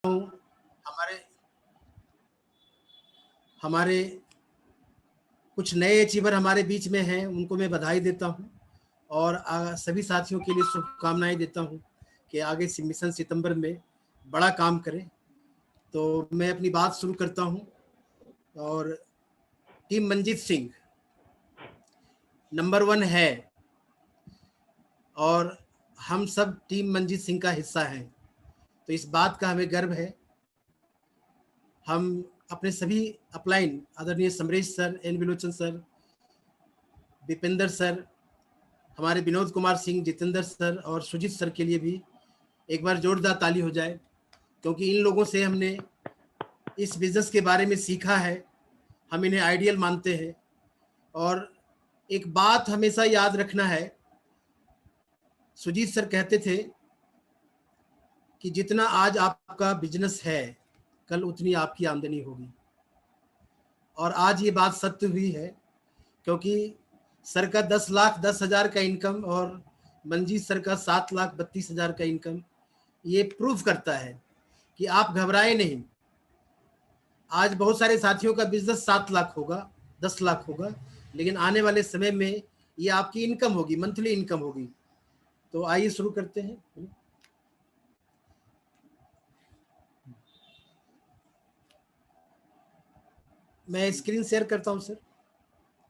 हूँ हमारे कुछ नए अचीवर हमारे बीच में हैं, उनको मैं बधाई देता हूँ और सभी साथियों के लिए शुभकामनाएं देता हूँ कि आगे मिशन सितंबर में बड़ा काम करें। तो मैं अपनी बात शुरू करता हूँ और टीम मंजीत सिंह नंबर 1 है और हम सब टीम मंजीत सिंह का हिस्सा हैं, तो इस बात का हमें गर्व है। हम अपने सभी अपलाइन आदरणीय Samaresh sir, N विलोचन sir, Dipendra sir, हमारे विनोद कुमार सिंह, जितेंद्र सर और सुजीत सर के लिए भी एक बार जोरदार ताली हो जाए, क्योंकि इन लोगों से हमने इस बिजनेस के बारे में सीखा है। हम इन्हें आइडियल मानते हैं और एक बात हमेशा याद रखना है, सुजीत सर कहते थे कि जितना आज आपका बिजनेस है कल उतनी आपकी आमदनी होगी, और आज ये बात सत्य हुई है, क्योंकि सर का 10,10,000 का इनकम और मंजीत सर का 7,32,000 का इनकम ये प्रूफ करता है कि आप घबराए नहीं। आज बहुत सारे साथियों का बिजनेस 7 लाख होगा, 10 लाख होगा, लेकिन आने वाले समय में ये आपकी इनकम होगी, मंथली इनकम होगी। तो आइए शुरू करते हैं। मैं स्क्रीन शेयर करता हूं सर।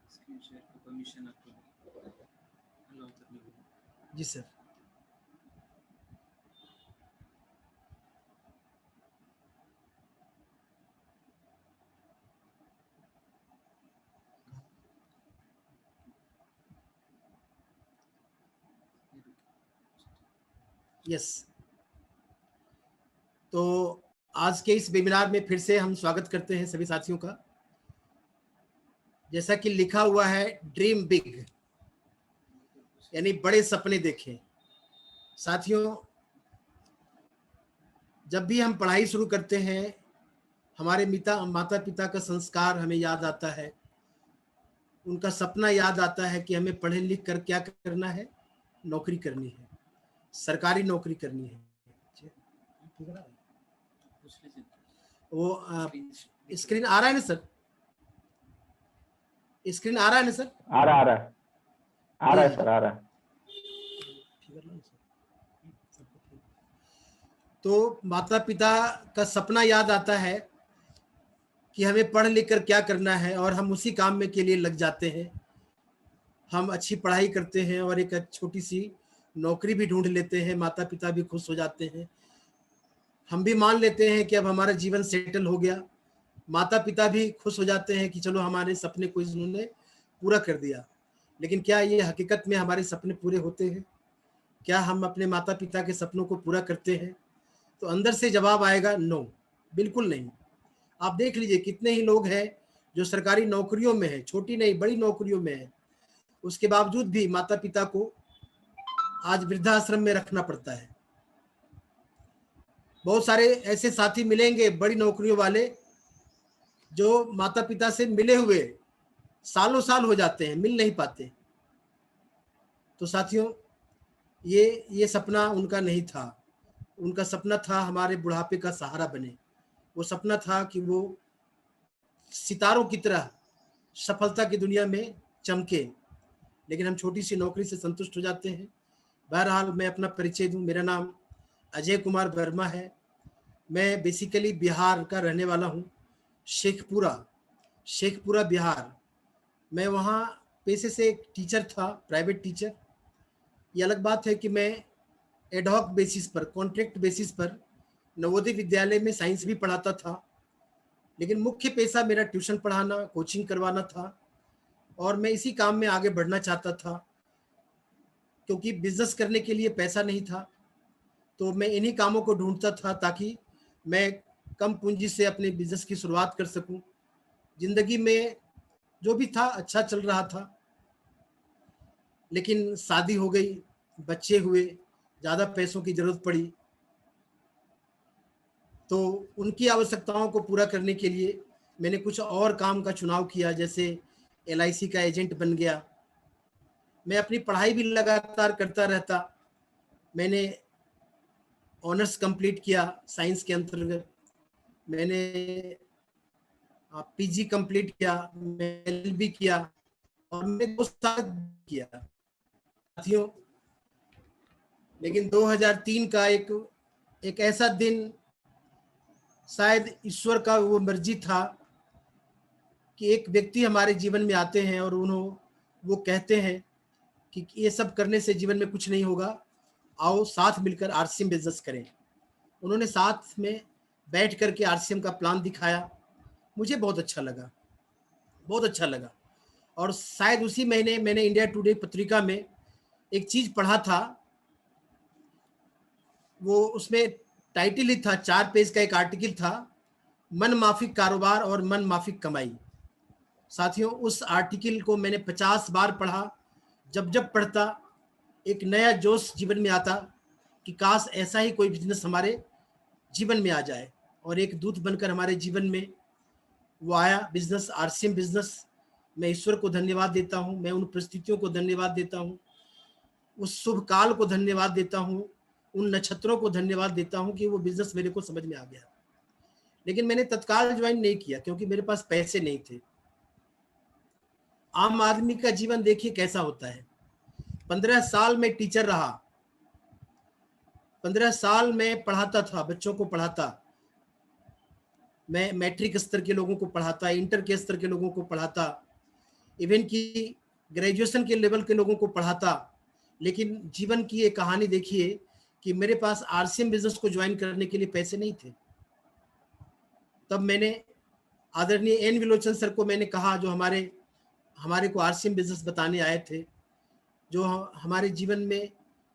स्क्रीन शेयर का परमिशन आपको अलाउ करनी होगी। जी सर। यस, तो आज के इस वेबिनार में फिर से हम स्वागत करते हैं सभी साथियों का। जैसा कि लिखा हुआ है, ड्रीम बिग, यानी बड़े सपने देखें। साथियों, जब भी हम पढ़ाई शुरू करते हैं, हमारे माता पिता का संस्कार हमें याद आता है, उनका सपना याद आता है कि हमें पढ़े लिख कर क्या करना है, नौकरी करनी है, सरकारी नौकरी करनी है। वो स्क्रीन आ रहा है ना सर? स्क्रीन आ रहा है ना सर? आ रहा है सर, आ रहा है। तो माता पिता का सपना याद आता है कि हमें पढ़ लिख कर क्या करना है, और हम उसी काम में के लिए लग जाते हैं। हम अच्छी पढ़ाई करते हैं और एक छोटी सी नौकरी भी ढूंढ लेते हैं, माता पिता भी खुश हो जाते हैं। हम भी मान लेते हैं कि अब हमारा जीवन सेटल हो गया, माता पिता भी खुश हो जाते हैं कि चलो हमारे सपने को इन्होंने पूरा कर दिया। लेकिन क्या ये हकीकत में हमारे सपने पूरे होते हैं? क्या हम अपने माता पिता के सपनों को पूरा करते हैं? तो अंदर से जवाब आएगा नो, बिल्कुल नहीं। आप देख लीजिए कितने ही लोग हैं जो सरकारी नौकरियों में हैं, छोटी नहीं बड़ी नौकरियों में हैं, उसके बावजूद भी माता पिता को आज वृद्धाश्रम में रखना पड़ता है। बहुत सारे ऐसे साथी मिलेंगे बड़ी नौकरियों वाले जो माता पिता से मिले हुए सालों साल हो जाते हैं, मिल नहीं पाते। तो साथियों, ये सपना उनका नहीं था। उनका सपना था हमारे बुढ़ापे का सहारा बने। वो सपना था कि वो सितारों की तरह सफलता की दुनिया में चमके, लेकिन हम छोटी सी नौकरी से संतुष्ट हो जाते हैं। बहरहाल, मैं अपना परिचय दूं, मेरा नाम अजय कुमार वर्मा है। मैं बेसिकली बिहार का रहने वाला हूं, शेखपुरा बिहार। मैं वहाँ पेशे से एक टीचर था, प्राइवेट टीचर। ये अलग बात है कि मैं एडहॉक बेसिस पर, कॉन्ट्रैक्ट बेसिस पर नवोदय विद्यालय में साइंस भी पढ़ाता था, लेकिन मुख्य पेशा मेरा ट्यूशन पढ़ाना, कोचिंग करवाना था, और मैं इसी काम में आगे बढ़ना चाहता था। क्योंकि बिजनेस करने के लिए पैसा नहीं था, तो मैं इन्हीं कामों को ढूंढता था ताकि मैं कम पूंजी से अपने बिजनेस की शुरुआत कर सकूं। जिंदगी में जो भी था अच्छा चल रहा था, लेकिन शादी हो गई, बच्चे हुए, ज़्यादा पैसों की ज़रूरत पड़ी, तो उनकी आवश्यकताओं को पूरा करने के लिए मैंने कुछ और काम का चुनाव किया, जैसे LIC का एजेंट बन गया। मैं अपनी पढ़ाई भी लगातार करता रहता। मैंने ऑनर्स कंप्लीट किया साइंस के अंतर्गत, मैंने पीजी कंप्लीट किया, मैं एलएलबी किया और मैंने 2 साल किया साथियों। लेकिन 2003 का एक ऐसा दिन, शायद ईश्वर का वो मर्जी था कि एक व्यक्ति हमारे जीवन में आते हैं और वो कहते हैं कि ये सब करने से जीवन में कुछ नहीं होगा, आओ साथ मिलकर आरसीएम बिजनेस करें। उन्होंने साथ में बैठ करके आरसीएम का प्लान दिखाया, मुझे बहुत अच्छा लगा, बहुत अच्छा लगा। और शायद उसी महीने मैंने इंडिया टुडे पत्रिका में एक चीज पढ़ा था, वो उसमें टाइटल ही था, 4 पेज का एक आर्टिकल था, मन माफिक कारोबार और मन माफिक कमाई। साथियों, उस आर्टिकल को मैंने 50 बार पढ़ा। जब जब पढ़ता एक नया जोश जीवन में आता कि काश ऐसा ही कोई बिजनेस हमारे जीवन में आ जाए। और एक दूत बनकर हमारे जीवन में वो आया, बिजनेस, आरसीएम बिजनेस। मैं ईश्वर को धन्यवाद देता हूँ, मैं उन परिस्थितियों को धन्यवाद देता हूँ, उस शुभ काल को धन्यवाद देता हूँ, उन नक्षत्रों को धन्यवाद देता हूँ कि वो बिजनेस मेरे को समझ में आ गया। लेकिन मैंने तत्काल ज्वाइन नहीं किया क्योंकि मेरे पास पैसे नहीं थे। आम आदमी का जीवन देखिए कैसा होता है। 15 साल में टीचर रहा, 15 साल में पढ़ाता था, बच्चों को पढ़ाता, मैं मैट्रिक स्तर के लोगों को पढ़ाता, इंटर के स्तर के लोगों को पढ़ाता, इवन की ग्रेजुएशन के लेवल के लोगों को पढ़ाता। लेकिन जीवन की एक कहानी देखिए कि मेरे पास आरसीएम बिजनेस को ज्वाइन करने के लिए पैसे नहीं थे। तब मैंने आदरणीय एन विलोचन सर को मैंने कहा, जो हमारे को आरसीएम बिजनेस बताने आए थे, जो हमारे जीवन में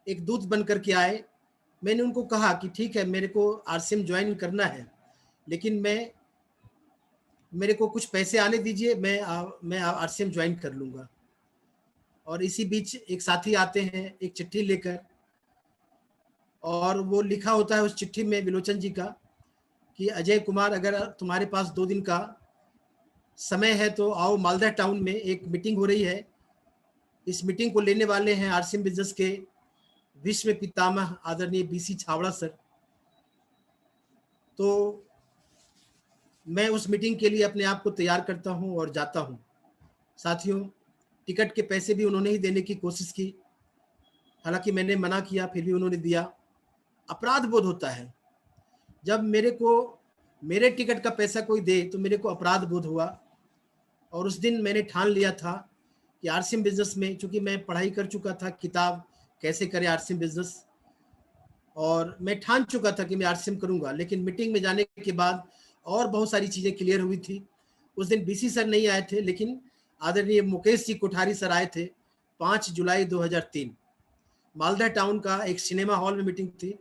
एक दूत बन करके आए। मैंने उनको कहा कि ठीक है, मेरे को आरसीएम ज्वाइन करना है, लेकिन मेरे को कुछ पैसे आने दीजिए, मैं आरसीएम ज्वाइन कर लूँगा। और इसी बीच एक साथी आते हैं एक चिट्ठी लेकर, और वो लिखा होता है उस चिट्ठी में विलोचन जी का कि अजय कुमार, अगर तुम्हारे पास 2 दिन का समय है तो आओ, मालदा टाउन में एक मीटिंग हो रही है, इस मीटिंग को लेने वाले हैं आरसीएम बिजनेस के विश्व पितामह आदरणीय बीसी छावड़ा सर। तो मैं उस मीटिंग के लिए अपने आप को तैयार करता हूं और जाता हूं। साथियों, टिकट के पैसे भी उन्होंने ही देने की कोशिश की, हालांकि मैंने मना किया, फिर भी उन्होंने दिया। अपराध बोध होता है जब मेरे टिकट का पैसा कोई दे तो मेरे को अपराध बोध हुआ। और उस दिन मैंने ठान लिया था कि आरसीएम बिजनेस में, चूंकि मैं पढ़ाई कर चुका था किताब कैसे करें आरसीएम बिजनेस, और मैं ठान चुका था कि मैं आरसीएम करूंगा। लेकिन मीटिंग में जाने के बाद और बहुत सारी चीज़ें क्लियर हुई थी। उस दिन बीसी सर नहीं आए थे, लेकिन आदरणीय मुकेश जी कोठारी सर आए थे। 5 जुलाई 2003 मालदा टाउन का एक सिनेमा हॉल में मीटिंग थी,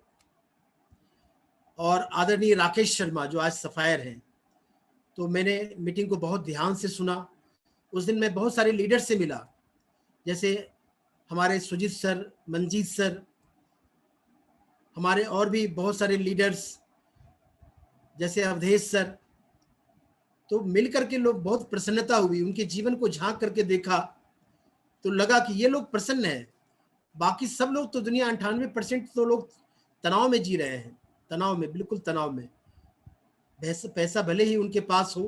और आदरणीय राकेश शर्मा जो आज सफायर हैं, तो मैंने मीटिंग को बहुत ध्यान से सुना। उस दिन मैं बहुत सारे लीडर से मिला, जैसे हमारे सुजीत सर, मंजीत सर, हमारे और भी बहुत सारे लीडर्स जैसे अवधेश सर। तो मिलकर के लोग बहुत प्रसन्नता हुई, उनके जीवन को झांक करके देखा तो लगा कि ये लोग प्रसन्न हैं। बाकी सब लोग तो दुनिया 98% तो लोग तनाव में जी रहे हैं, तनाव में, बिल्कुल तनाव में। पैसा भले ही उनके पास हो,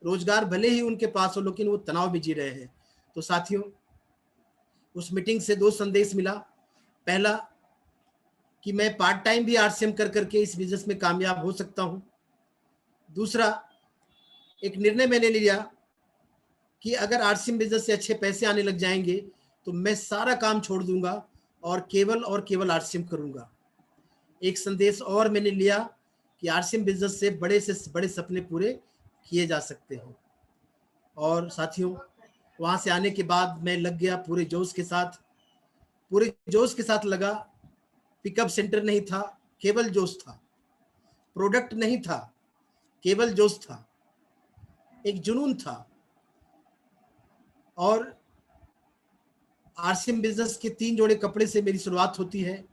रोजगार भले ही उनके पास हो, लेकिन वो तनाव में जी रहे हैं। तो साथियों, उस मीटिंग से 2 संदेश मिला। पहला कि मैं पार्ट टाइम भी आरसीएम कर करके इस बिजनेस में कामयाब हो सकता हूं। दूसरा, एक निर्णय मैंने लिया कि अगर आरसीएम बिजनेस से अच्छे पैसे आने लग जाएंगे तो मैं सारा काम छोड़ दूंगा और केवल आरसीएम करूंगा। एक संदेश और मैंने लिया कि आरसीएम बिजनेस से बड़े सपने पूरे किए जा सकते हैं। और साथियों, वहां से आने के बाद मैं लग गया पूरे जोश के साथ लगा। पिकअप सेंटर नहीं था, केवल जोश था। प्रोडक्ट नहीं था, केवल जोश था, एक जुनून था। और आरसीएम बिजनेस के 3 जोड़े कपड़े से मेरी शुरुआत होती है।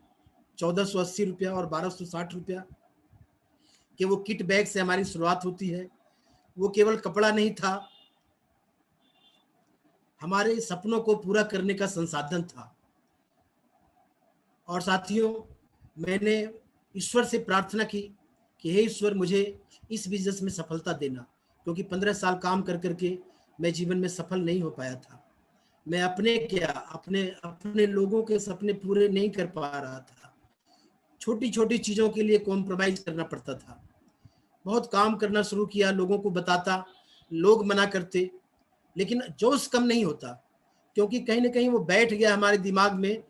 1480 रुपया और 1260 रुपया कि वो किट बैग से हमारी शुरुआत होती है। वो केवल कपड़ा नहीं था, हमारे सपनों को पूरा करने का संसाधन था। और साथियों, मैंने ईश्वर से प्रार्थना की कि हे ईश्वर मुझे इस बिजनेस में सफलता देना, क्योंकि 15 साल काम कर करके मैं जीवन में सफल नहीं हो पाया था। मैं अपने अपने लोगों के सपने पूरे नहीं कर पा रहा था। छोटी छोटी चीज़ों के लिए कॉम्प्रोमाइज करना पड़ता था। बहुत काम करना शुरू किया, लोगों को बताता, लोग मना करते, लेकिन जोश कम नहीं होता, क्योंकि कहीं ना कहीं वो बैठ गया हमारे दिमाग में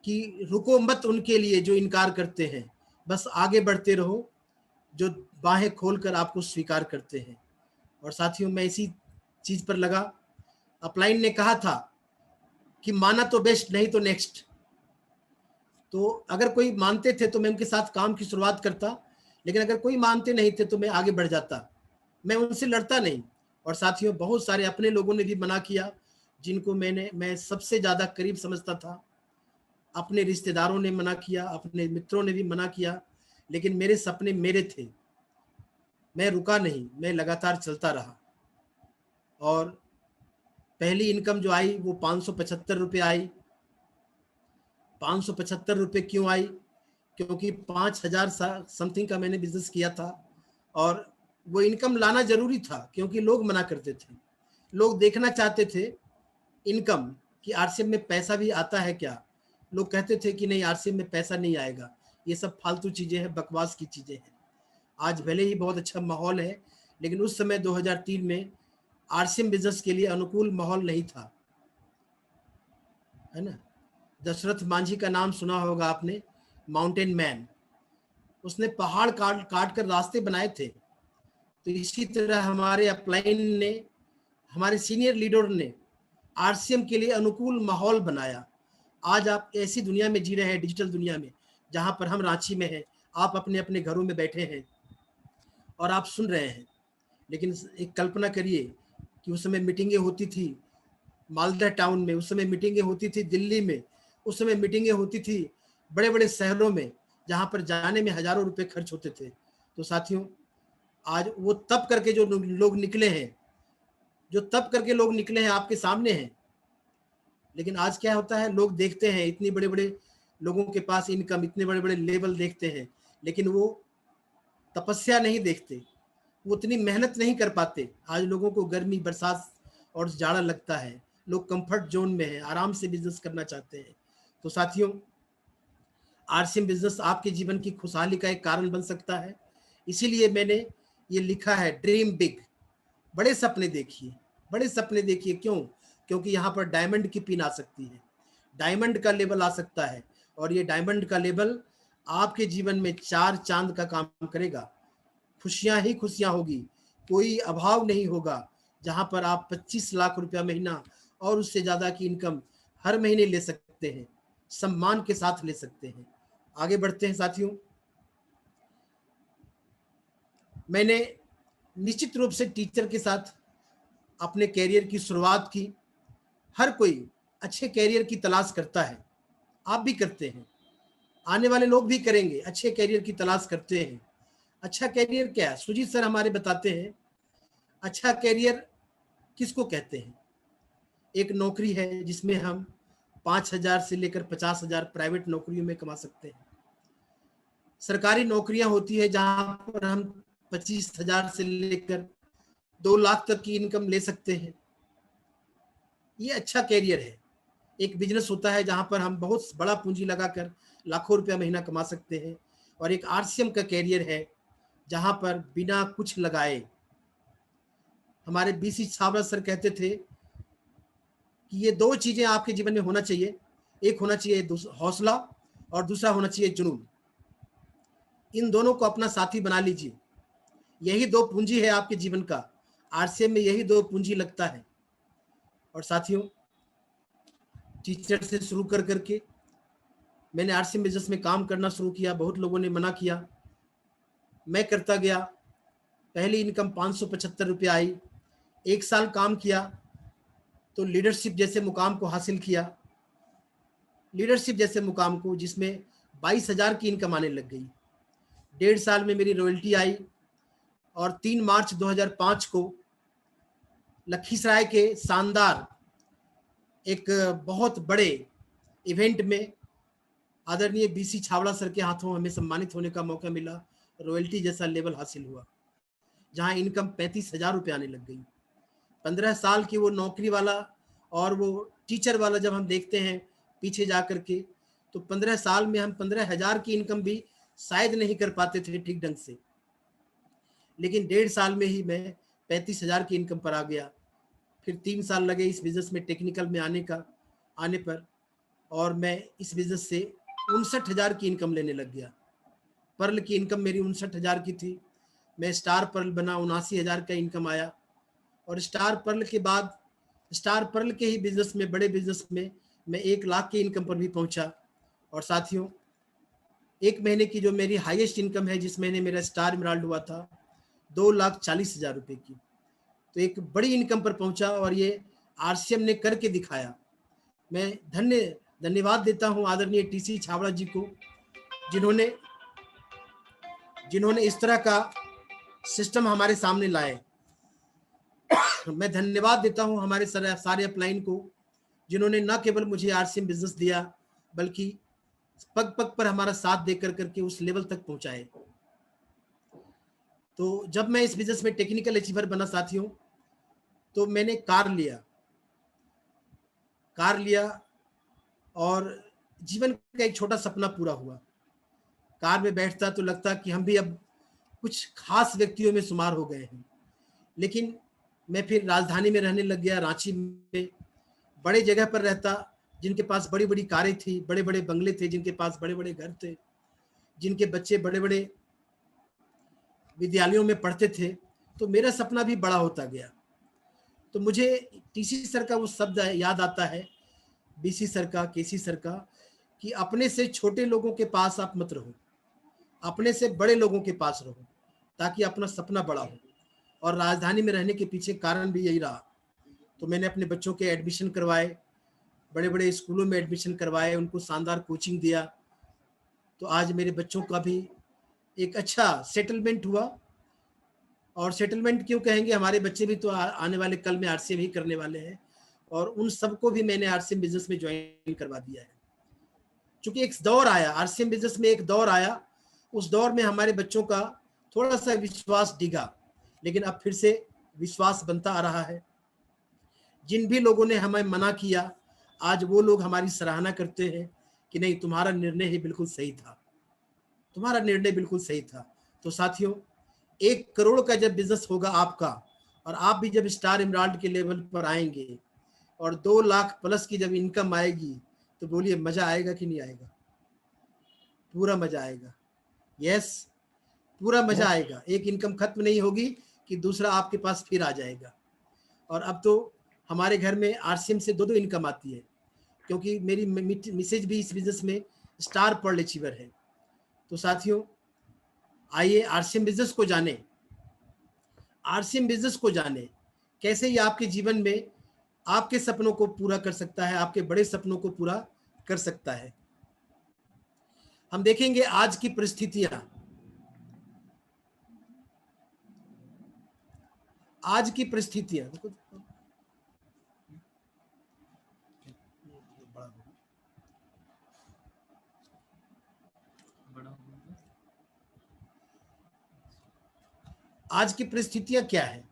कि रुको मत उनके लिए जो इनकार करते हैं, बस आगे बढ़ते रहो जो बाहें खोलकर आपको स्वीकार करते हैं। और साथियों, मैं इसी चीज पर लगा। अपलाइन ने कहा था कि माना तो बेस्ट, नहीं तो नेक्स्ट। तो अगर कोई मानते थे तो मैं उनके साथ काम की शुरुआत करता, लेकिन अगर कोई मानते नहीं थे तो मैं आगे बढ़ जाता, मैं उनसे लड़ता नहीं। और साथियों, बहुत सारे अपने लोगों ने भी मना किया, जिनको मैं सबसे ज्यादा करीब समझता था। अपने रिश्तेदारों ने मना किया, अपने मित्रों ने भी मना किया, लेकिन मेरे सपने मेरे थे। मैं रुका नहीं, मैं लगातार चलता रहा। और पहली इनकम जो आई वो 575 रुपये आई। 575 रुपये क्यों आई? क्योंकि 5,000 समथिंग का मैंने बिजनेस किया था, और वो इनकम लाना जरूरी था, क्योंकि लोग मना करते थे। लोग देखना चाहते थे इनकम कि आरसीएम में पैसा भी आता है क्या। लोग कहते थे कि नहीं, आरसीएम में पैसा नहीं आएगा, ये सब फालतू चीजें हैं, बकवास की चीजें हैं। आज भले ही बहुत अच्छा माहौल है, लेकिन उस समय 2003 में आरसीएम बिजनेस के लिए अनुकूल माहौल नहीं था, है ना। दशरथ मांझी का नाम सुना होगा आपने, माउंटेन मैन। उसने पहाड़ काट काट कर रास्ते बनाए थे। तो इसी तरह हमारे अपलाइन ने, हमारे सीनियर लीडर ने आरसीएम के लिए अनुकूल माहौल बनाया। आज आप ऐसी दुनिया में जी रहे हैं, डिजिटल दुनिया में, जहां पर हम रांची में हैं, आप अपने अपने घरों में बैठे हैं और आप सुन रहे हैं। लेकिन एक कल्पना करिए कि उस समय मीटिंगें होती थी मालदा टाउन में, उस समय मीटिंगें होती थी दिल्ली में, उस समय मीटिंगें होती थी बड़े बड़े शहरों में, जहां पर जाने में हजारों रुपए खर्च होते थे। तो साथियों, आज वो तब करके जो लोग निकले हैं, आपके सामने हैं। लेकिन आज क्या होता है, लोग देखते हैं इतनी बड़े बड़े लोगों के पास इनकम, इतने बड़े बड़े लेवल देखते हैं, लेकिन वो तपस्या नहीं देखते, वो उतनी मेहनत नहीं कर पाते। आज लोगों को गर्मी, बरसात और जाड़ा लगता है, लोग कंफर्ट जोन में है, आराम से बिजनेस करना चाहते हैं। तो साथियों, आरसीएम बिजनेस आपके जीवन की खुशहाली का एक कारण बन सकता है। इसीलिए मैंने ये लिखा है, ड्रीम बिग, बड़े सपने देखिए, बड़े सपने देखिए। क्यों? क्योंकि यहाँ पर डायमंड की पिन आ सकती है, डायमंड का लेवल आ सकता है, और ये डायमंड का लेवल आपके जीवन में 4 चांद का काम करेगा। खुशियां ही खुशियां होगी, कोई अभाव नहीं होगा। जहां पर आप 25 लाख रुपया महीना और उससे ज्यादा की इनकम हर महीने ले सकते हैं, सम्मान के साथ ले सकते हैं। आगे बढ़ते हैं साथियों। मैंने निश्चित रूप से टीचर के साथ अपने कैरियर की शुरुआत की। हर कोई अच्छे कैरियर की तलाश करता है, आप भी करते हैं, आने वाले लोग भी करेंगे, अच्छे कैरियर की तलाश करते हैं। अच्छा कैरियर क्या है? सुजीत सर हमारे बताते हैं, अच्छा कैरियर किसको कहते हैं? एक नौकरी है जिसमें हम 5,000 से लेकर 50,000 प्राइवेट नौकरियों में कमा सकते हैं। सरकारी नौकरियां होती है जहां पर हम 25,000 से लेकर 2 लाख तक की इनकम ले सकते हैं। ये अच्छा कैरियर है। एक बिजनेस होता है जहां पर हम बहुत बड़ा पूंजी लगाकर लाखों रुपया महीना कमा सकते हैं। और एक आरसीएम का कैरियर है जहां पर बिना कुछ लगाए, हमारे बीसी छाबड़ा सर कहते थे कि ये 2 चीजें आपके जीवन में होना चाहिए, एक होना चाहिए हौसला और दूसरा होना चाहिए जुनून। इन दोनों को अपना साथी बना लीजिए, यही 2 पूंजी है आपके जीवन का। आरसीएम में यही 2 पूंजी लगता है। और साथियों, टीचर से शुरू कर करके मैंने आरसीएम बिजनेस में काम करना शुरू किया। बहुत लोगों ने मना किया, मैं करता गया। पहली इनकम 575 रुपये आई। 1 साल काम किया तो लीडरशिप जैसे मुकाम को हासिल किया, लीडरशिप जैसे मुकाम को, जिसमें 22,000 की इनकम आने लग गई। 1.5 साल में मेरी रॉयल्टी आई। और 3 मार्च 2005 को लखीसराय के शानदार एक बहुत बड़े इवेंट में आदरणीय बीसी छावड़ा सर के हाथों हमें सम्मानित होने का मौका मिला, रॉयल्टी जैसा लेवल हासिल हुआ, जहां इनकम 35,000 रुपये आने लग गई। 15 साल की वो नौकरी वाला और वो टीचर वाला जब हम देखते हैं पीछे जा करके, तो 15 साल में हम 15,000 की इनकम भी शायद नहीं कर पाते थे ठीक ढंग से, लेकिन 1.5 साल में ही मैं 35,000 की इनकम पर आ गया। फिर 3 साल लगे इस बिजनेस में टेक्निकल में आने पर, और मैं इस बिजनेस से 59,000 की इनकम लेने लग गया। पर्ल की इनकम मेरी 59,000 की थी, मैं स्टार पर्ल बना, 79,000 का इनकम आया। और स्टार पर्ल के बाद स्टार पर्ल के ही बिजनेस में, बड़े बिजनेस में मैं 1 लाख की इनकम पर भी पहुंचा। और साथियों, 1 महीने की जो मेरी हाईएस्ट इनकम है, जिस महीने मेरा स्टार इमराल्ड हुआ था, 2,40,000 रुपये की, तो एक बड़ी इनकम पर पहुंचा। और ये आरसीएम ने करके दिखाया। मैं धन्यवाद देता हूं आदरणीय टीसी छावड़ा जी को, जिन्होंने इस तरह का सिस्टम हमारे सामने लाए। मैं धन्यवाद देता हूं हमारे सारे अपलाइन को, जिन्होंने न केवल मुझे आरसीएम बिजनेस दिया, बल्कि पग पग पर हमारा साथ देकर करके उस लेवल तक पहुंचाए। तो जब मैं इस बिजनेस में टेक्निकल अचीवर बना साथियों, तो मैंने कार लिया और जीवन का एक छोटा सपना पूरा हुआ। कार में बैठता तो लगता कि हम भी अब कुछ खास व्यक्तियों में शुमार हो गए हैं। लेकिन मैं फिर राजधानी में रहने लग गया, रांची में बड़े जगह पर रहता, जिनके पास बड़ी बड़ी कारें थी, बड़े बड़े बंगले थे, जिनके पास बड़े बड़े घर थे, जिनके बच्चे बड़े बड़े विद्यालयों में पढ़ते थे। तो मेरा सपना भी बड़ा होता गया। तो मुझे टीसी सर का वो शब्द याद आता है, बीसी सर का, केसी सर का, कि अपने से छोटे लोगों के पास आप मत रहो, अपने से बड़े लोगों के पास रहो, ताकि अपना सपना बड़ा हो। और राजधानी में रहने के पीछे कारण भी यही रहा। तो मैंने अपने बच्चों के एडमिशन करवाए, बड़े बड़े स्कूलों में एडमिशन करवाए, उनको शानदार कोचिंग दिया। तो आज मेरे बच्चों का भी एक अच्छा सेटलमेंट हुआ। और सेटलमेंट क्यों कहेंगे, हमारे बच्चे भी तो आने वाले कल में आरसीएम ही करने वाले हैं, और उन सबको भी मैंने आरसीएम बिजनेस में ज्वाइन करवा दिया है। क्योंकि एक दौर आया, आरसीएम बिजनेस में एक दौर आया, उस दौर में हमारे बच्चों का थोड़ा सा विश्वास डिगा, लेकिन अब फिर से विश्वास बनता आ रहा है। जिन भी लोगों ने हमें मना किया, आज वो लोग हमारी सराहना करते हैं कि नहीं, तुम्हारा निर्णय ही बिल्कुल सही था, तुम्हारा निर्णय बिल्कुल सही था। तो साथियों, 1 करोड़ का जब बिजनेस होगा आपका, और आप भी जब स्टार इमराल्ड के लेवल पर आएंगे, और 2 लाख प्लस की जब इनकम आएगी, तो बोलिए मजा आएगा कि नहीं आएगा? पूरा मजा आएगा। यस, पूरा मजा आएगा। एक इनकम खत्म नहीं होगी कि दूसरा आपके पास फिर आ जाएगा। और अब तो हमारे घर में आरसीएम से 2 इनकम आती है, क्योंकि मेरी मिसेज भी इस बिजनेस में स्टार पर्ल अचीवर है। तो साथियों, आइए आरसीएम बिजनेस को जाने, आरसीएम बिजनेस को जाने, कैसे ये आपके जीवन में आपके सपनों को पूरा कर सकता है, आपके बड़े सपनों को पूरा कर सकता है। हम देखेंगे आज की परिस्थितियां, आज की परिस्थितियां क्या है।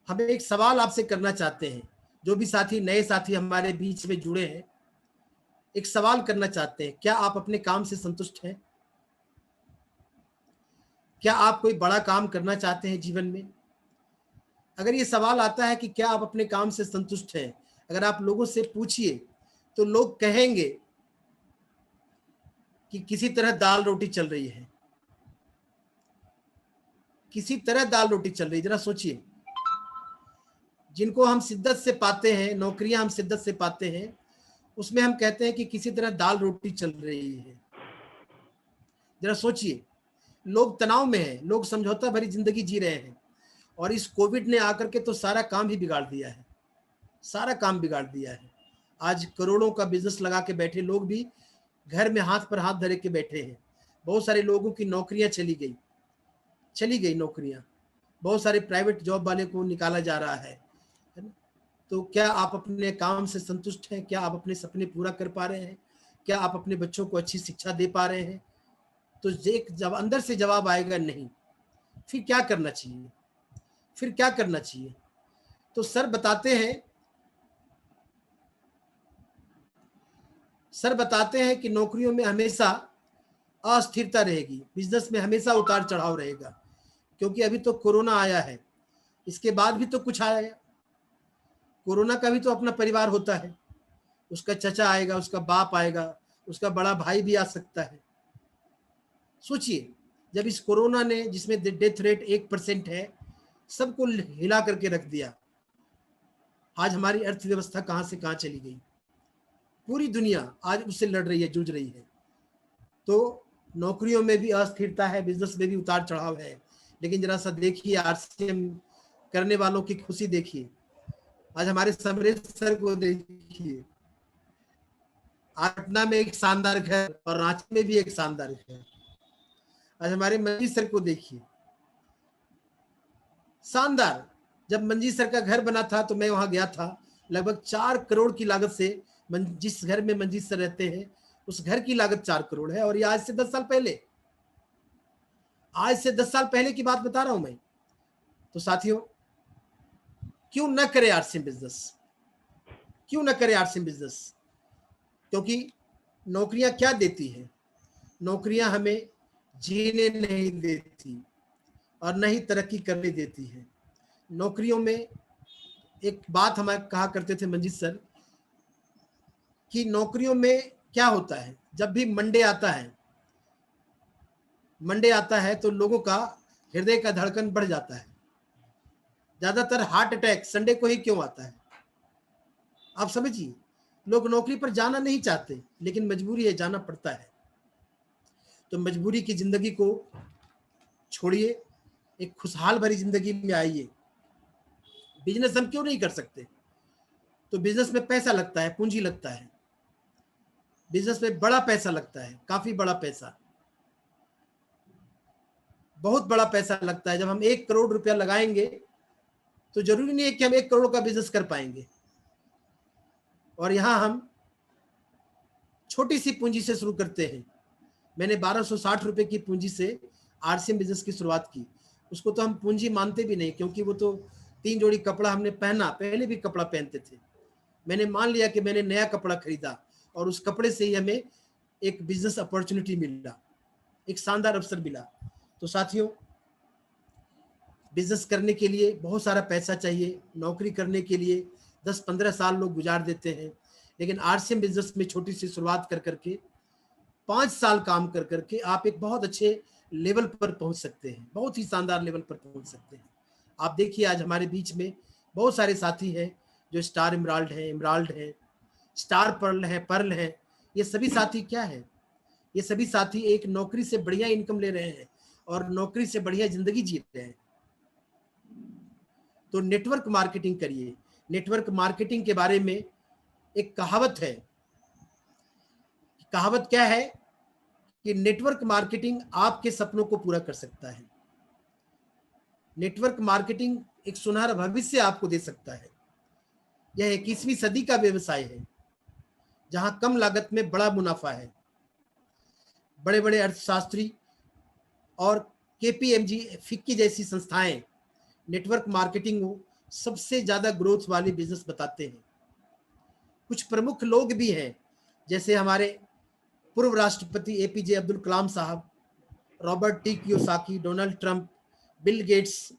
हम एक सवाल आपसे करना चाहते हैं, जो भी साथी, नए साथी हमारे बीच में जुड़े हैं, एक सवाल करना चाहते हैं, क्या आप अपने काम से संतुष्ट हैं? क्या आप कोई बड़ा काम करना चाहते हैं जीवन में? अगर ये सवाल आता है कि क्या आप अपने काम से संतुष्ट हैं, अगर आप लोगों से पूछिए, तो लोग कहेंगे कि किसी तरह दाल रोटी चल रही है, किसी तरह दाल रोटी चल रही है। जरा सोचिए, जिनको हम शिद्दत से पाते हैं, नौकरियां हम शिद्दत से पाते हैं, उसमें हम कहते हैं कि किसी तरह दाल रोटी चल रही है। जरा सोचिए, लोग तनाव में हैं, लोग समझौता भरी जिंदगी जी रहे हैं, और इस कोविड ने आकर के तो सारा काम ही बिगाड़ दिया है, सारा काम बिगाड़ दिया है। आज करोड़ों का बिजनेस लगा के बैठे लोग भी घर में हाथ पर हाथ धरे के बैठे हैं। बहुत सारे लोगों की नौकरियां चली गई नौकरियां, बहुत सारे प्राइवेट जॉब वाले को निकाला जा रहा है ना? तो क्या आप अपने काम से संतुष्ट हैं? क्या आप अपने सपने पूरा कर पा रहे हैं? क्या आप अपने बच्चों को अच्छी शिक्षा दे पा रहे हैं? तो जब अंदर से जवाब आएगा नहीं, फिर क्या करना चाहिए? फिर क्या करना चाहिए? तो सर बताते हैं कि नौकरियों में हमेशा अस्थिरता रहेगी, बिजनेस में हमेशा उतार चढ़ाव रहेगा, क्योंकि अभी तो कोरोना आया है, इसके बाद भी तो कुछ आया। कोरोना का भी तो अपना परिवार होता है, उसका चचा आएगा, उसका बाप आएगा, उसका बड़ा भाई भी आ सकता है। सोचिए, जब इस कोरोना ने, जिसमें डेथ रेट 1% है, सबको हिला करके रख दिया, आज हमारी अर्थव्यवस्था कहां से कहां चली गई। पूरी दुनिया आज उससे लड़ रही है, जूझ रही है। तो नौकरियों में भी अस्थिरता है, बिजनेस में भी उतार चढ़ाव है, लेकिन जरा सा देखिए आरसीएम करने वालों की खुशी देखिए। आज हमारे समरेश सर को देखिए, पटना में एक शानदार घर और रांची में भी एक शानदार घर। आज हमारे मंजीत सर को देखिए, शानदार। जब मंजीत सर का घर बना था तो मैं वहां गया था, लगभग 4 करोड़ की लागत से, जिस घर में मंजीत सर रहते हैं उस घर की लागत 4 करोड़ है। और ये आज से 10 साल पहले की बात बता रहा हूं मैं। तो साथियों, क्यों न करे आरसीएम बिजनेस? क्यों न करे आरसीएम बिजनेस? क्योंकि नौकरियां क्या देती हैं? नौकरियां हमें जीने नहीं देती और न ही तरक्की करने देती है। नौकरियों में एक बात हमें कहा करते थे मंजीत सर, कि नौकरियों में क्या होता है, जब भी मंडे आता है तो लोगों का हृदय का धड़कन बढ़ जाता है। ज्यादातर हार्ट अटैक संडे को ही क्यों आता है? आप समझिए, लोग नौकरी पर जाना नहीं चाहते, लेकिन मजबूरी है, जाना पड़ता है। तो मजबूरी की जिंदगी को छोड़िए, एक खुशहाल भरी जिंदगी में आइए। बिजनेस हम क्यों नहीं कर सकते? तो बिजनेस में पैसा लगता है, पूंजी लगता है, बिजनेस में बड़ा पैसा लगता है, काफी बड़ा पैसा, बहुत बड़ा पैसा लगता है। जब हम 1 करोड़ रुपया लगाएंगे तो जरूरी नहीं है कि हम 1 करोड़ का बिजनेस कर पाएंगे। और यहां हम छोटी सी पूंजी से शुरू करते हैं। मैंने 1260 रुपए की पूंजी से आरसीएम बिजनेस की शुरुआत की। उसको तो हम पूंजी मानते भी नहीं, क्योंकि वो तो 3 जोड़ी कपड़ा हमने पहना, पहले भी कपड़ा पहनते थे। मैंने मान लिया कि मैंने नया कपड़ा खरीदा और उस कपड़े से ही हमें एक बिजनेस अपॉर्चुनिटी मिला, एक शानदार अवसर मिला। तो साथियों, बिजनेस करने के लिए बहुत सारा पैसा चाहिए। नौकरी करने के लिए 10-15 साल लोग गुजार देते हैं, लेकिन आरसीएम बिजनेस में छोटी सी शुरुआत कर करके 5 साल काम कर करके आप एक बहुत अच्छे लेवल पर पहुंच सकते हैं, बहुत ही शानदार लेवल पर पहुंच सकते हैं। आप देखिए, आज हमारे बीच में बहुत सारे साथी हैं जो स्टार इमराल्ड है, स्टार पर्ल है। ये सभी साथी क्या है? ये सभी साथी एक नौकरी से बढ़िया इनकम ले रहे हैं और नौकरी से बढ़िया जिंदगी जी रहे हैं। तो नेटवर्क मार्केटिंग करिए। नेटवर्क मार्केटिंग के बारे में एक कहावत है। कहावत क्या है? कि नेटवर्क मार्केटिंग आपके सपनों को पूरा कर सकता है। नेटवर्क मार्केटिंग एक सुनहरा भविष्य आपको दे सकता है। यह 21वीं सदी का व्यवसाय है, जहां कम लागत में बड़ा मुनाफा है। बड़े बड़े अर्थशास्त्री और केपीएमजी, फिक्की जैसी संस्थाएं नेटवर्क मार्केटिंग को सबसे ज्यादा ग्रोथ वाली बिजनेस बताते हैं। कुछ प्रमुख लोग भी हैं, जैसे हमारे पूर्व राष्ट्रपति APJ Abdul Kalam sahab, Robert T Kiyosaki, Donald Trump, Bill Gates,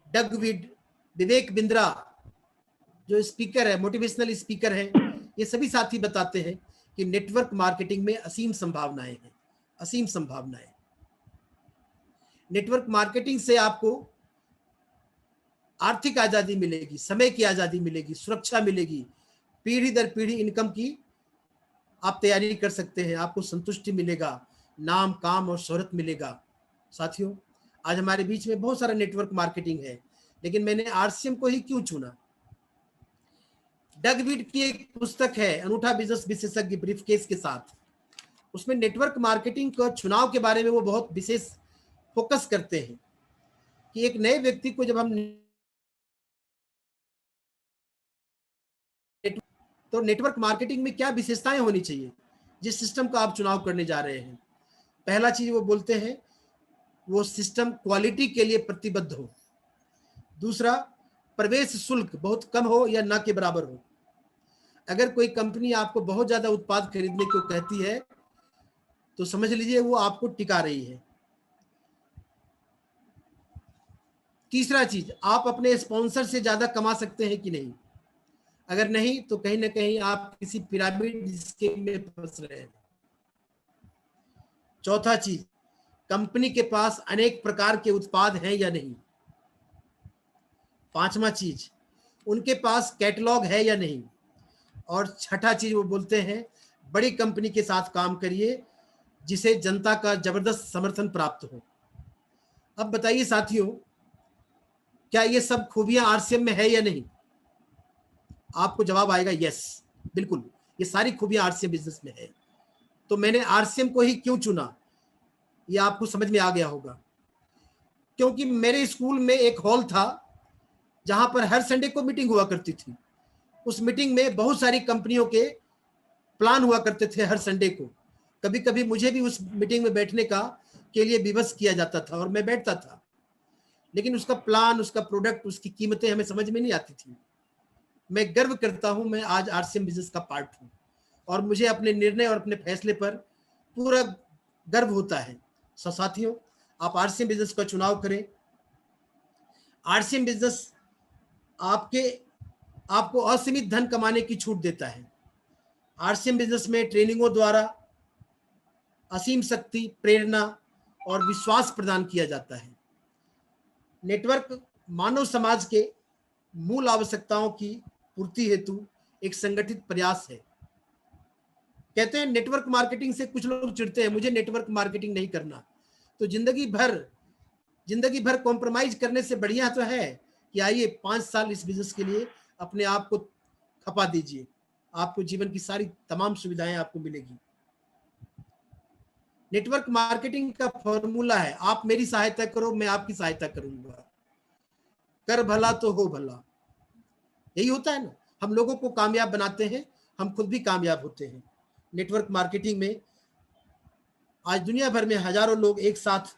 Doug Wead, Vivek Bindra जो स्पीकर है, मोटिवेशनल स्पीकर है। ये सभी साथी बताते हैं कि नेटवर्क मार्केटिंग में असीम संभावनाएं हैं, असीम संभावनाएं। नेटवर्क मार्केटिंग से आपको आर्थिक आजादी मिलेगी, समय की आजादी मिलेगी, सुरक्षा मिलेगी, पीढ़ी दर पीढ़ी इनकम की आप तैयारी कर सकते हैं, आपको संतुष्टि मिलेगा, नाम, काम और शोहरत मिलेगा। साथियों, आज हमारे बीच में बहुत सारा नेटवर्क मार्केटिंग है, लेकिन मैंने आरसीएम को ही क्यों चुना? डगविड की एक पुस्तक है, अनूठा बिजनेस विशेषज्ञ ब्रीफकेस के साथ। उसमें नेटवर्क मार्केटिंग का चुनाव के बारे में वो बहुत विशेष फोकस करते हैं कि एक नए व्यक्ति को जब हम तो नेटवर्क मार्केटिंग में क्या विशेषताएं होनी चाहिए। जिस सिस्टम का आप चुनाव करने जा रहे हैं, पहला चीज वो बोलते हैं वो सिस्टम क्वालिटी के लिए प्रतिबद्ध हो। दूसरा, प्रवेश शुल्क बहुत कम हो या ना के बराबर हो। अगर कोई कंपनी आपको बहुत ज्यादा उत्पाद खरीदने को कहती है तो समझ लीजिए वो आपको टिका रही है। तीसरा चीज, आप अपने स्पॉन्सर से ज्यादा कमा सकते हैं कि नहीं। अगर नहीं तो कहीं ना कहीं आप किसी पिरामिड स्कीम में फंस रहे हैं। चौथा चीज, कंपनी के पास अनेक प्रकार के उत्पाद हैं या नहीं। पांचवा चीज, उनके पास कैटलॉग है या नहीं। और छठा चीज वो बोलते हैं बड़ी कंपनी के साथ काम करिए जिसे जनता का जबरदस्त समर्थन प्राप्त हो। अब बताइए साथियों, क्या ये सब खूबियां आरसीएम में है या नहीं। आपको जवाब आएगा यस, बिल्कुल ये सारी खूबियां आरसीएम बिजनेस में है। तो मैंने आरसीएम को ही क्यों चुना ये आपको समझ में आ गया होगा। क्योंकि मेरे स्कूल में एक हॉल था जहां पर हर संडे को मीटिंग हुआ करती थी। उस मीटिंग में बहुत सारी कंपनियों के प्लान हुआ करते थे हर संडे को। कभी कभी मुझे भी उस मीटिंग में बैठने का के लिए विवश किया जाता था और मैं बैठता था, लेकिन उसका प्लान, उसका प्रोडक्ट, उसकी कीमतें हमें समझ में नहीं आती थी। मैं गर्व करता हूं मैं आज आरसीएम बिजनेस का पार्ट हूं और मुझे अपने निर्णय और अपने फैसले पर पूरा गर्व होता है। साथियों, आप आरसीएम बिजनेस का चुनाव करें। आरसीएम बिजनेस आपको असीमित धन कमाने की छूट देता है। आरसीएम बिजनेस में ट्रेनिंगों द्वारा असीम शक्ति, प्रेरणा और विश्वास प्रदान किया जाता है। नेटवर्क मानव समाज के मूल आवश्यकताओं की पूर्ति हेतु एक संगठित प्रयास है। कहते हैं नेटवर्क मार्केटिंग से कुछ लोग चिढ़ते हैं, मुझे नेटवर्क मार्केटिंग नहीं करना। तो जिंदगी भर कॉम्प्रोमाइज करने से बढ़िया तो है कि आइए 5 साल इस बिजनेस के लिए अपने आप को खपा दीजिए। आपको जीवन की सारी तमाम सुविधाएं आपको मिलेगी। नेटवर्क मार्केटिंग का फॉर्मूला है, आप मेरी सहायता करो, मैं आपकी सहायता करूंगा। कर भला तो हो भला, यही होता है ना। हम लोगों को कामयाब बनाते हैं, हम खुद भी कामयाब होते हैं। नेटवर्क मार्केटिंग में आज दुनिया भर में हजारों लोग एक साथ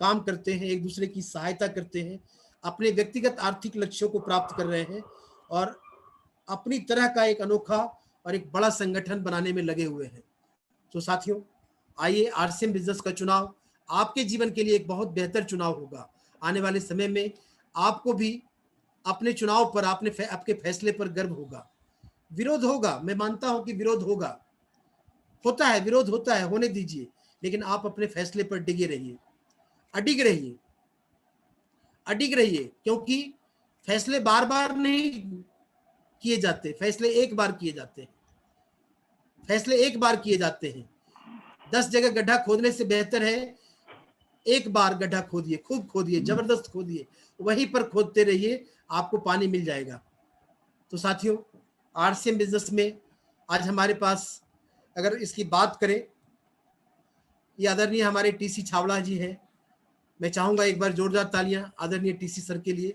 काम करते हैं, एक दूसरे की सहायता करते हैं, अपने व्यक्तिगत आर्थिक लक्ष्यों को प्राप्त कर रहे हैं और अपनी तरह का एक अनोखा और एक बड़ा संगठन बनाने में लगे हुए हैं। तो साथियों, आइए आरसीएम बिजनेस का चुनाव आपके जीवन के लिए एक बहुत बेहतर चुनाव होगा। आने वाले समय में आपको भी अपने चुनाव पर, आपके फैसले पर गर्व होगा। विरोध होगा, मैं मानता हूं कि विरोध होगा, होता है, विरोध होता है, होने दीजिए, लेकिन आप अपने फैसले पर डिगे रहिए, अडिग रहिए, अडिग रहिए। क्योंकि फैसले बार बार नहीं किए जाते, फैसले एक बार किए जाते हैं, फैसले एक बार किए जाते हैं। 10 जगह गड्ढा खोदने से बेहतर है एक बार गड्ढा खोदिए, खूब खोदिए, जबरदस्त खोदिए, वहीं पर खोदते रहिए, आपको पानी मिल जाएगा। तो साथियों, आरसीएम बिजनेस में आज हमारे पास अगर इसकी बात करें, ये आदरणीय हमारे टीसी छावड़ा जी हैं। मैं चाहूंगा एक बार जोरदार तालियां आदरणीय टीसी सर के लिए,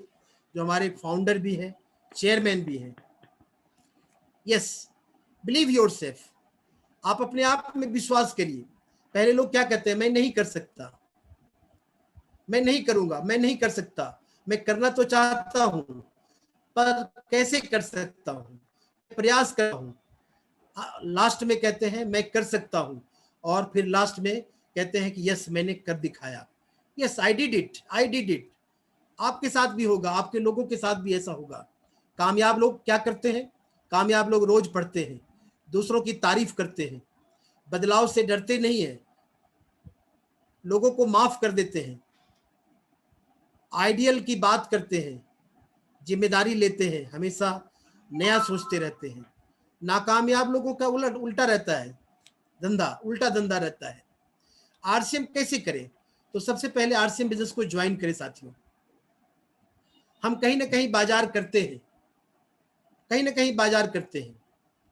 जो हमारे फाउंडर भी हैं, चेयरमैन भी हैं। यस, बिलीव योरसेल्फ, आप अपने आप में विश्वास करिए। पहले लोग क्या कहते हैं, मैं नहीं कर सकता, मैं नहीं करूंगा, मैं नहीं कर सकता, मैं करना तो चाहता हूं पर कैसे कर सकता हूं, प्रयास कर रहा हूं। लास्ट में कहते हैं मैं कर सकता हूं और फिर लास्ट में कहते हैं कि यस मैंने कर दिखाया, yes I did it, I did it. आपके साथ भी होगा, आपके लोगों के साथ भी ऐसा होगा। कामयाब लोग क्या करते हैं, कामयाब लोग रोज पढ़ते हैं, दूसरों की तारीफ करते हैं, बदलाव से डरते नहीं है, लोगों को माफ कर देते हैं, आइडियल की बात करते हैं, जिम्मेदारी लेते हैं, हमेशा नया सोचते रहते हैं। नाकामयाब लोगों का उल्टा रहता है, धंधा उल्टा धंधा रहता है। आरसीएम कैसे करें, तो सबसे पहले आरसीएम बिजनेस को ज्वाइन करें। साथियों, हम कहीं ना कहीं बाजार करते हैं, कहीं ना कहीं बाजार करते हैं।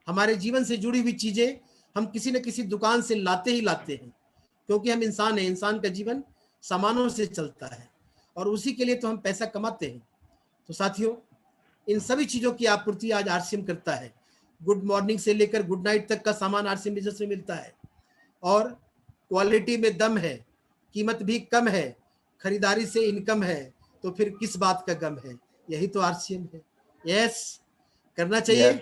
हमारे जीवन से जुड़ी हुई चीजें हम किसी न किसी दुकान से लाते ही लाते हैं, क्योंकि हम इंसान हैं, इंसान का जीवन सामानों से चलता है और उसी के लिए तो हम पैसा कमाते हैं। तो साथियों, इन सभी चीजों की आपूर्ति आज आरसीएम करता है। गुड मॉर्निंग से लेकर गुड नाइट तक का सामान आरसीएम बिजनेस में मिलता है। और क्वालिटी में दम है, कीमत भी कम है, खरीदारी से इनकम है, तो फिर किस बात का गम है। यही तो आरसीएम है। यस, करना चाहिए। यस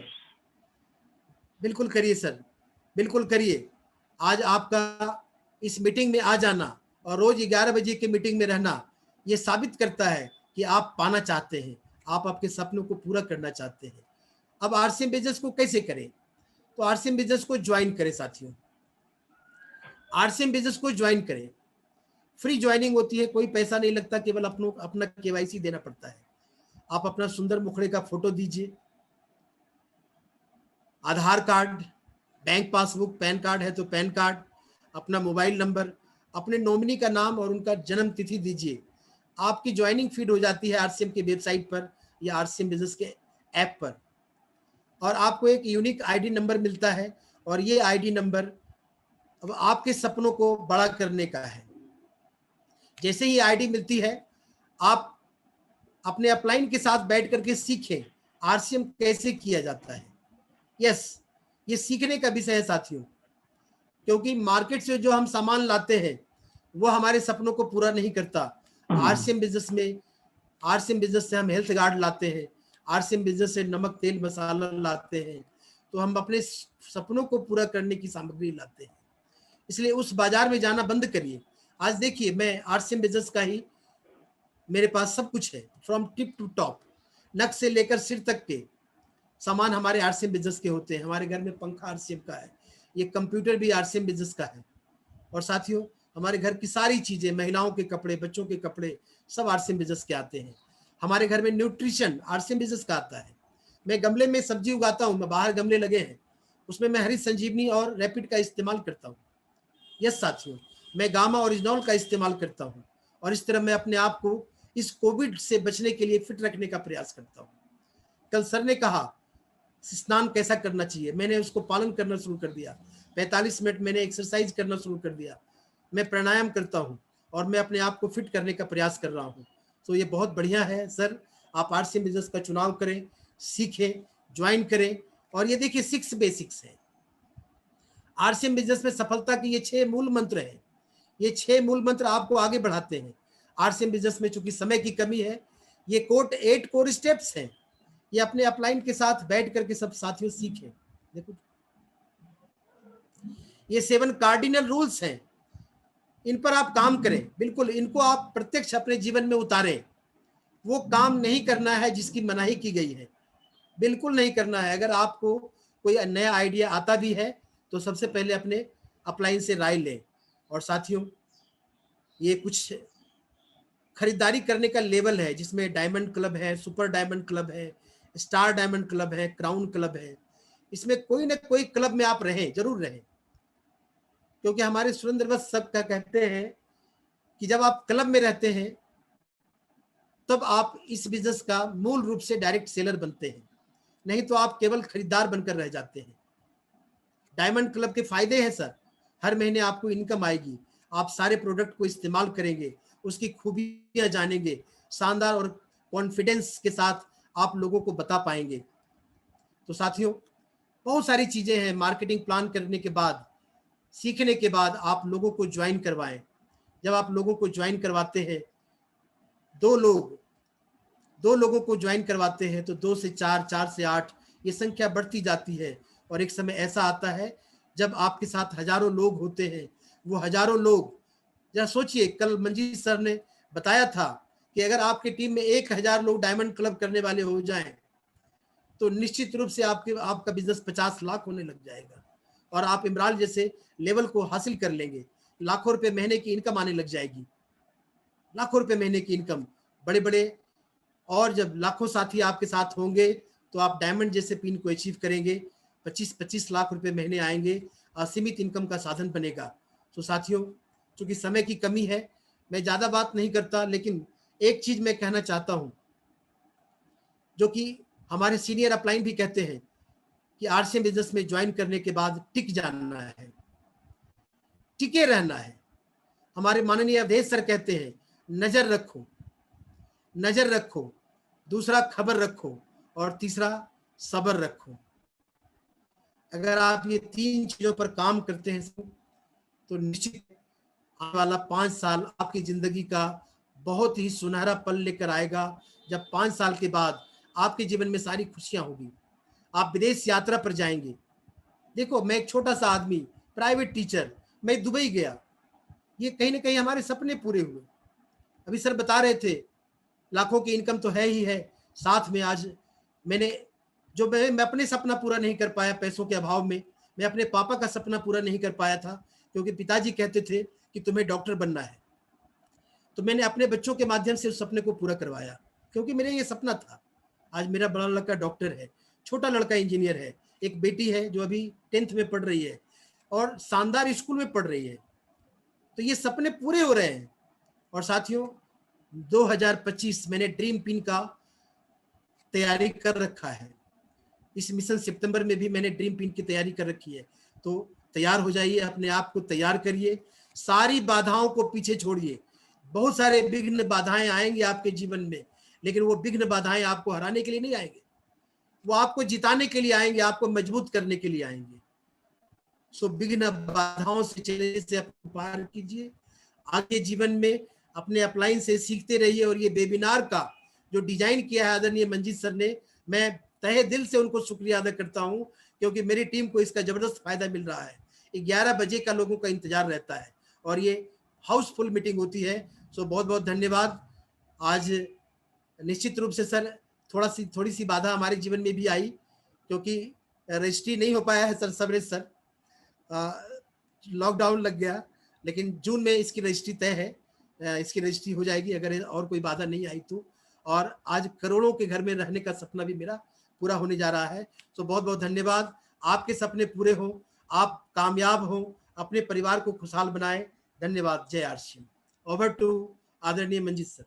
बिल्कुल करिए सर, बिल्कुल करिए। आज आपका इस मीटिंग में आ जाना और रोज 11 बजे की मीटिंग में रहना, ये साबित करता है कि आप पाना चाहते हैं, आप आपके सपनों को पूरा करना चाहते हैं। अब आरसीएम बिजनेस को कैसे करें? तो आरसीएम बिजनेस को ज्वाइन करें साथियों, आरसीएम बिजनेस को ज्वाइन करें। फ्री ज्वाइनिंग होती है, कोई पैसा नहीं लगता, केवल अपना केवाईसी देना पड़ता है। आप अपना सुंदर मुखड़े का फोटो दीजिए, Aadhaar card, bank passbook, pan card है तो पैन कार्ड, अपना मोबाइल नंबर, अपने नॉमिनी का नाम और उनका जन्म तिथि दीजिए। आपकी ज्वाइनिंग फीड हो जाती है आरसीएम की वेबसाइट पर या आरसीएम बिजनेस के ऐप पर, और आपको एक यूनिक आईडी नंबर मिलता है, और ये आईडी नंबर अब आपके सपनों को बड़ा करने का है। जैसे ही आईडी मिलती है, आप अपने अपलाइन के साथ बैठ करके सीखें आरसीएम कैसे किया जाता है। यस, ये सीखने का विषय है साथियों, क्योंकि मार्केट से जो हम सामान लाते हैं वो हमारे सपनों को पूरा नहीं करता। आरसीएम बिजनेस से हम हेल्थ गार्ड लाते हैं, आरसीएम बिजनेस से नमक तेल मसाला लाते हैं, तो हम अपने सपनों को पूरा करने की सामग्री लाते हैं। इसलिए उस बाजार में जाना बंद करिए। आज देखिए, मैं आरसीएम बिजनेस का ही, मेरे पास सब कुछ है, फ्रॉम टिप टू टॉप, नक से लेकर सिर तक के सामान हमारे आरसीएम बिजनेस के होते हैं। हमारे घर में पंखा आरसीएम का है, ये कंप्यूटर भी आरसीएम बिजनेस का है, और साथियों हमारे घर की सारी चीजें, महिलाओं के कपड़े, बच्चों के कपड़े, सब आरसीएम बिजनेस के आते हैं। हमारे घर में न्यूट्रिशन आरसीएम बिजनेस का आता है। मैं गमले में सब्जी उगाता हूँ, मैं बाहर गमले लगे हैं, उसमें मैं हरी संजीवनी और रैपिड का इस्तेमाल करता हूँ। यस साथियों, मैं गामा ओरिजिनल का इस्तेमाल करता हूँ, और इस तरह मैं अपने आप को इस कोविड से बचने के लिए फिट रखने का प्रयास करता हूँ। कल सर ने कहा स्नान कैसा करना चाहिए, मैंने उसको पालन करना शुरू कर दिया। 45 मिनट मैंने एक्सरसाइज करना शुरू कर दिया, मैं प्राणायाम करता हूँ, और मैं अपने आप को फिट करने का प्रयास कर रहा हूँ। तो ये बहुत बढ़िया है सर, आप आरसीएम बिजनेस का चुनाव करें, सीखें, ज्वाइन करें। और ये देखिए 6 बेसिक्स है आरसीएम बिजनेस में सफलता के, ये 6 मूल मंत्र हैं। ये 6 मूल मंत्र आपको आगे बढ़ाते हैं। आरसीएम बिजनेस में चूंकि समय की कमी है, ये 8 कोर स्टेप्स हैं, ये अपने अपलाइन के साथ बैठ करके सब साथियों सीखें। देखो, ये 7 कार्डिनल रूल्स हैं, इन पर आप काम करें। बिल्कुल इनको आप प्रत्यक्ष अपने जीवन में उतारें। वो काम नहीं करना है जिसकी मनाही की गई है, बिल्कुल नहीं करना है। अगर आपको कोई नया आइडिया आता भी है तो सबसे पहले अपने अपलाइन से राय लें। और साथियों, ये कुछ खरीदारी करने का लेवल है, जिसमें डायमंड क्लब है, सुपर डायमंड क्लब है, स्टार डायमंड क्लब है, क्राउन क्लब है। इसमें कोई ना कोई क्लब में आप रहें, जरूर रहें, क्योंकि हमारे सुरेंद्र वत्स सब का कहते हैं कि जब आप क्लब में रहते हैं तब आप इस बिजनेस का मूल रूप से डायरेक्ट सेलर बनते हैं, नहीं तो आप केवल खरीदार बनकर रह जाते हैं। डायमंड क्लब के फायदे हैं सर, हर महीने आपको इनकम आएगी, आप सारे प्रोडक्ट को इस्तेमाल करेंगे, उसकी खूबियां जानेंगे, शानदार और कॉन्फिडेंस के साथ आप लोगों को बता पाएंगे। तो साथियों, बहुत सारी चीजें हैं। मार्केटिंग प्लान करने के बाद, सीखने के बाद आप लोगों को ज्वाइन करवाएं। जब आप लोगों को ज्वाइन करवाते हैं, दो लोगों को ज्वाइन करवाते हैं, तो 2 से 4, 4 से 8, ये संख्या बढ़ती जाती है। और एक समय ऐसा आता है जब आपके साथ हजारों लोग होते हैं। वो हजारों लोग, जरा सोचिए, कल मंजीत सर ने बताया था कि अगर आपकी टीम में 1000 लोग डायमंड क्लब करने वाले हो जाएं, तो निश्चित रूप से आपका बिजनेस 50 लाख होने लग जाएगा, और आप इमरान जैसे लेवल को हासिल कर लेंगे। लाखों रुपए महीने की इनकम आने लग जाएगी, लाखों रुपए महीने की इनकम, बड़े बड़े। और जब लाखों साथी आपके साथ होंगे तो आप डायमंड जैसे पिन को अचीव करेंगे, 25-25 लाख रुपए महीने आएंगे, असीमित इनकम का साधन बनेगा। तो साथियों, चूंकि समय की कमी है, मैं ज्यादा बात नहीं करता, लेकिन एक चीज मैं कहना चाहता हूं, जो कि हमारे सीनियर अपलाइन भी कहते हैं कि आरसीएम बिजनेस में ज्वाइन करने के बाद टिक जाना है, टिके रहना है। हमारे माननीय अवधेश सर कहते हैं, नजर रखो, नजर रखो, दूसरा खबर रखो, और तीसरा सब्र रखो। अगर आप ये 3 चीजों पर काम करते हैं तो निश्चित आने वाला 5 साल आपकी जिंदगी का बहुत ही सुनहरा पल लेकर आएगा, जब 5 साल के बाद आपके जीवन में सारी खुशियां होगी। आप विदेश यात्रा पर जाएंगे। देखो, मैं एक छोटा सा आदमी, प्राइवेट टीचर, मैं दुबई गया। ये कहीं ना कहीं हमारे सपने पूरे हुए। अभी सर बता रहे थे लाखों की इनकम तो है ही है, साथ में आज मैंने जो मैं अपने सपना पूरा नहीं कर पाया पैसों के अभाव में, मैं अपने पापा का सपना पूरा नहीं कर पाया था, क्योंकि पिताजी कहते थे कि तुम्हें डॉक्टर बनना है। तो मैंने अपने बच्चों के माध्यम से उस सपने को पूरा करवाया, क्योंकि मेरा ये सपना था। आज मेरा बड़ा लड़का डॉक्टर है, छोटा लड़का इंजीनियर है, एक बेटी है जो अभी 10th में पढ़ रही है और शानदार स्कूल में पढ़ रही है। तो ये सपने पूरे हो रहे हैं। और साथियों, 2025 मैंने ड्रीम पिन का तैयारी कर रखा है। इस मिशन सितंबर में भी मैंने ड्रीम पिन की तैयारी कर रखी है। तो तैयार हो जाइए, अपने आप को तैयार करिए, सारी बाधाओं को पीछे छोड़िए। बहुत सारे विघ्न बाधाएं आएंगे आपके जीवन में, लेकिन वो विघ्न बाधाएं आपको हराने के लिए नहीं आएंगे, वो आपको जिताने के लिए आएंगे, आपको मजबूत करने के लिए आएंगे। सो विघ्न बाधाओं से चलने से आप पार कीजिए, आगे जीवन में अपने अपलाइन से सीखते रहिए। और ये वेबिनार का जो डिजाइन किया है आदरणीय मंजीत सर ने, मैं तहे दिल से उनको शुक्रिया अदा करता हूं, क्योंकि मेरी टीम को इसका जबरदस्त फायदा मिल रहा है। 11 बजे का लोगों का इंतजार रहता है और ये हाउसफुल मीटिंग होती है। सो बहुत बहुत धन्यवाद। आज निश्चित रूप से सर थोड़ी सी बाधा हमारे जीवन में भी आई, क्योंकि रजिस्ट्री नहीं हो पाया है सर, सबरेज सर, लॉकडाउन लग गया, लेकिन जून में इसकी रजिस्ट्री तय है। इसकी रजिस्ट्री हो जाएगी अगर और कोई बाधा नहीं आई तो। और आज करोड़ों के घर में रहने का सपना भी मेरा पूरा होने जा रहा है। तो बहुत बहुत धन्यवाद। आपके सपने पूरे हों, आप कामयाब हों, अपने परिवार को खुशहाल बनाएं। धन्यवाद। जय आर सी। ओवर टू आदरणीय मंजीत सर।